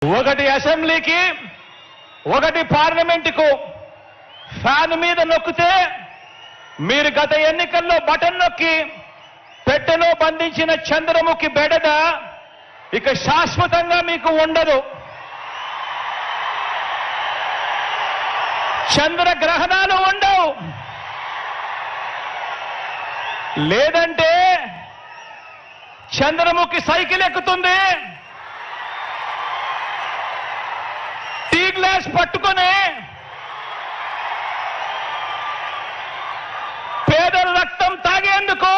ఒకటి అసెంబ్లీకి ఒకటి పార్లమెంటుకు ఫ్యాన్ మీద నొక్కితే మీరు గత ఎన్నికల్లో బటన్ నొక్కి పెట్టెలో బంధించిన చంద్రముఖి బెడద ఇక శాశ్వతంగా మీకు ఉండదు. చంద్రగ్రహణాలు ఉండవు. లేదంటే చంద్రముఖి సైకిల్ ఎక్కుతుంది, టీ గ్లాస్ పట్టుకొని పేదల రక్తం తాగేందుకు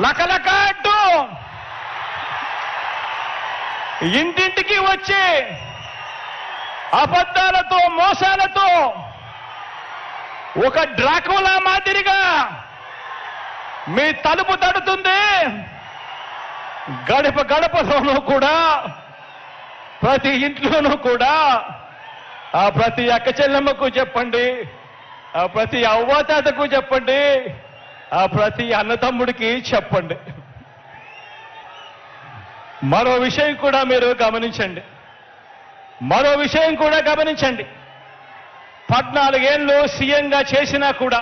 లకలక అంటూ ఇంటింటికి వచ్చి అబద్ధాలతో మోసాలతో ఒక డ్రాకులా మాదిరిగా మీ తలుపు తడుతుంది. గడప గడపలోనూ కూడా ప్రతి ఇంట్లోనూ కూడా ఆ ప్రతి అక్క చెల్లెమ్మకు చెప్పండి, ఆ ప్రతి అవ్వాతాతకు చెప్పండి, ఆ ప్రతి అన్నతమ్ముడికి చెప్పండి. మరో విషయం కూడా మీరు గమనించండి. 14 ఏళ్ళు సీఎంగా చేసినా కూడా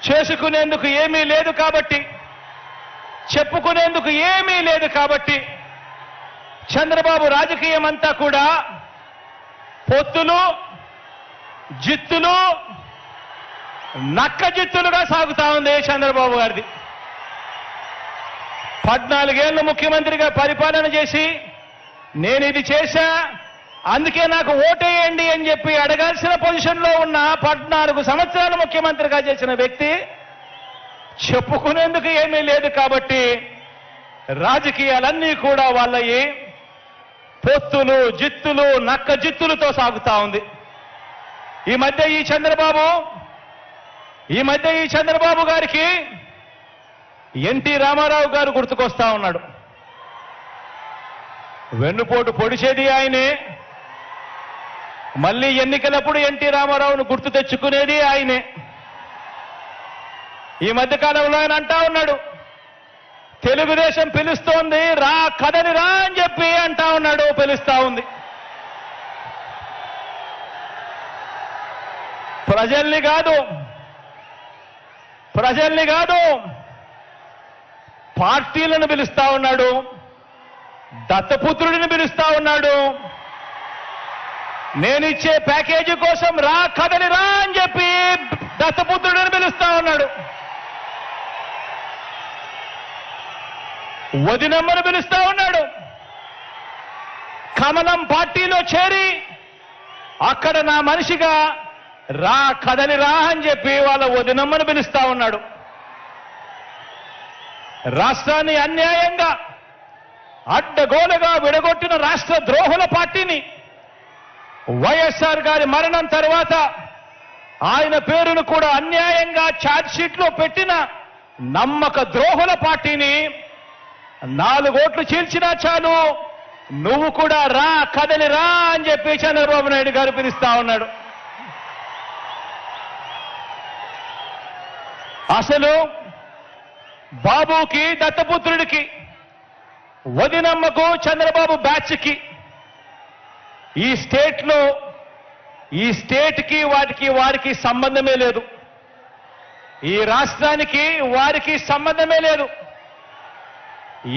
చేసుకునేందుకు ఏమీ లేదు కాబట్టి, చెప్పుకునేందుకు ఏమీ లేదు కాబట్టి చంద్రబాబు రాజకీయం అంతా కూడా పొత్తులు, జిత్తులు, నక్క జిత్తులుగా సాగుతా ఉంది చంద్రబాబు గారిది. 14 ఏళ్ళు ముఖ్యమంత్రిగా పరిపాలన చేసి నేను ఇది చేశా అందుకే నాకు ఓటేయండి అని చెప్పి అడగాల్సిన పొజిషన్లో ఉన్న 14 సంవత్సరాలు ముఖ్యమంత్రిగా చేసిన వ్యక్తి చెప్పుకునేందుకు ఏమీ లేదు కాబట్టి రాజకీయాలన్నీ కూడా వాళ్ళయి పొత్తులు, జిత్తులు, నక్క జిత్తులతో సాగుతా ఉంది. ఈ మధ్య ఈ చంద్రబాబు గారికి ఎన్టీ రామారావు గారు గుర్తుకొస్తా ఉన్నాడు. వెన్నుపోటు పొడిచేది ఆయనే, మళ్ళీ ఎన్నికలప్పుడు ఎన్టీ రామారావును గుర్తు తెచ్చుకునేది ఆయనే. ఈ మధ్య కాలంలో ఆయన అంటా ఉన్నాడు, తెలుగుదేశం పిలుస్తోంది రా కదలి రా అని చెప్పి అంటా ఉన్నాడు, పిలుస్తా ఉంది. ప్రజల్ని కాదు పార్టీలను పిలుస్తా ఉన్నాడు, దత్తపుత్రుడిని పిలుస్తా ఉన్నాడు. నేనిచ్చే ప్యాకేజీ కోసం రా కదలి రా అని చెప్పి దత్తపుత్రుడిని పిలుస్తా ఉన్నాడు. వదినమ్మను పిలుస్తా ఉన్నాడు. కమలం పార్టీలో చేరి అక్కడ నా మనిషిగా రా కదలి రా అని చెప్పి వాళ్ళ వదినమ్మను పిలుస్తా ఉన్నాడు. రాష్ట్రాన్ని అన్యాయంగా అడ్డగోలుగా విడగొట్టిన రాష్ట్ర ద్రోహుల పార్టీని వైఎస్ఆర్ గారి మరణం తర్వాత ఆయన పేరును కూడా అన్యాయంగా ఛార్జ్షీట్లో పెట్టిన నమ్మక ద్రోహుల పార్టీని 4 ఓట్లు చీల్చినా చాలు నువ్వు కూడా రా కదలి రా అని చెప్పి చంద్రబాబు నాయుడు గారు పిలుస్తా ఉన్నాడు. అసలు బాబుకి, దత్తపుత్రుడికి, వదినమ్మకు, చంద్రబాబు బ్యాచ్కి ఈ స్టేట్కి వారికి సంబంధమే లేదు. ఈ రాష్ట్రానికి వారికి సంబంధమే లేదు.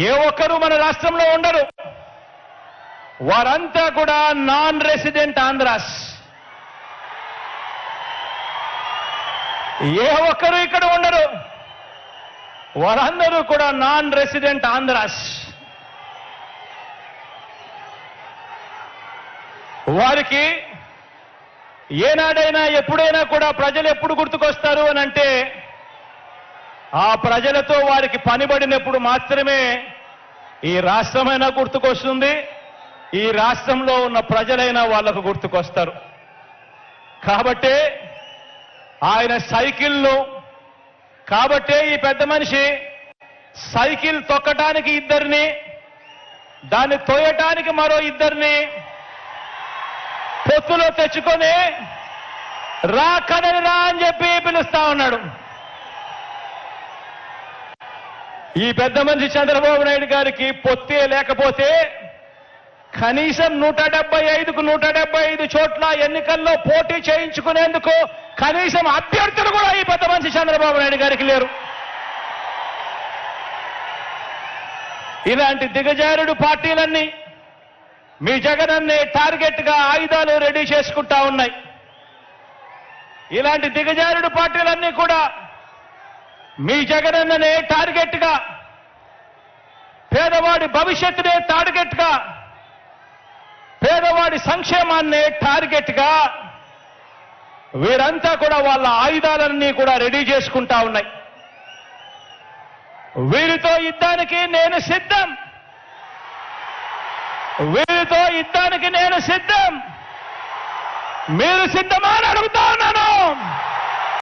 ఏ ఒక్కరూ మన రాష్ట్రంలో ఉండరు. వారంతా కూడా నాన్ రెసిడెంట్ ఆంధ్రాస్. ఏ ఒక్కరు ఇక్కడ ఉండరు. వారందరూ కూడా నాన్ రెసిడెంట్ ఆంధ్రాస్. వారికి ఏనాడైనా ఎప్పుడైనా కూడా ప్రజలు ఎప్పుడు గుర్తుకొస్తారు అని అంటే ఆ ప్రజలతో వారికి పనిబడినప్పుడు మాత్రమే ఈ రాష్ట్రమైనా గుర్తుకొస్తుంది, ఈ రాష్ట్రంలో ఉన్న ప్రజలైనా వాళ్లకు గుర్తుకొస్తారు. కాబట్టే ఆయన కాబట్టే ఈ పెద్ద మనిషి సైకిల్ తొక్కటానికి 2 దాన్ని తోయటానికి మరో 2 పొత్తులో తెచ్చుకొని రా కదలి రా అని చెప్పి పిలుస్తా ఉన్నాడు. ఈ పెద్ద మనిషి చంద్రబాబు నాయుడు గారికి పొత్తే లేకపోతే కనీసం 175కు 175 చోట్ల ఎన్నికల్లో పోటీ చేయించుకునేందుకు కనీసం అభ్యర్థులు కూడా ఈ పెద్ద మనిషి చంద్రబాబు నాయుడు గారికి లేరు. ఇలాంటి దిగజారుడు పార్టీలన్నీ మీ జగనన్నే టార్గెట్ గా ఆయుధాలు రెడీ చేసుకుంటా ఉన్నాయి. ఇలాంటి దిగజారుడు పార్టీలన్నీ కూడా మీ జగనన్ననే టార్గెట్ గా, పేదవాడి భవిష్యత్తునే టార్గెట్ గా, పేదవాడి సంక్షేమాన్నే టార్గెట్ గా వీరంతా కూడా వాళ్ళ ఆయుధాలన్నీ కూడా రెడీ చేసుకుంటా ఉన్నాయి. వీరితో యుద్ధానికి నేను సిద్ధం, వీరితో యుద్ధానికి నేను సిద్ధం. మీరు సిద్ధమా అని అడుగుతా ఉన్నాను.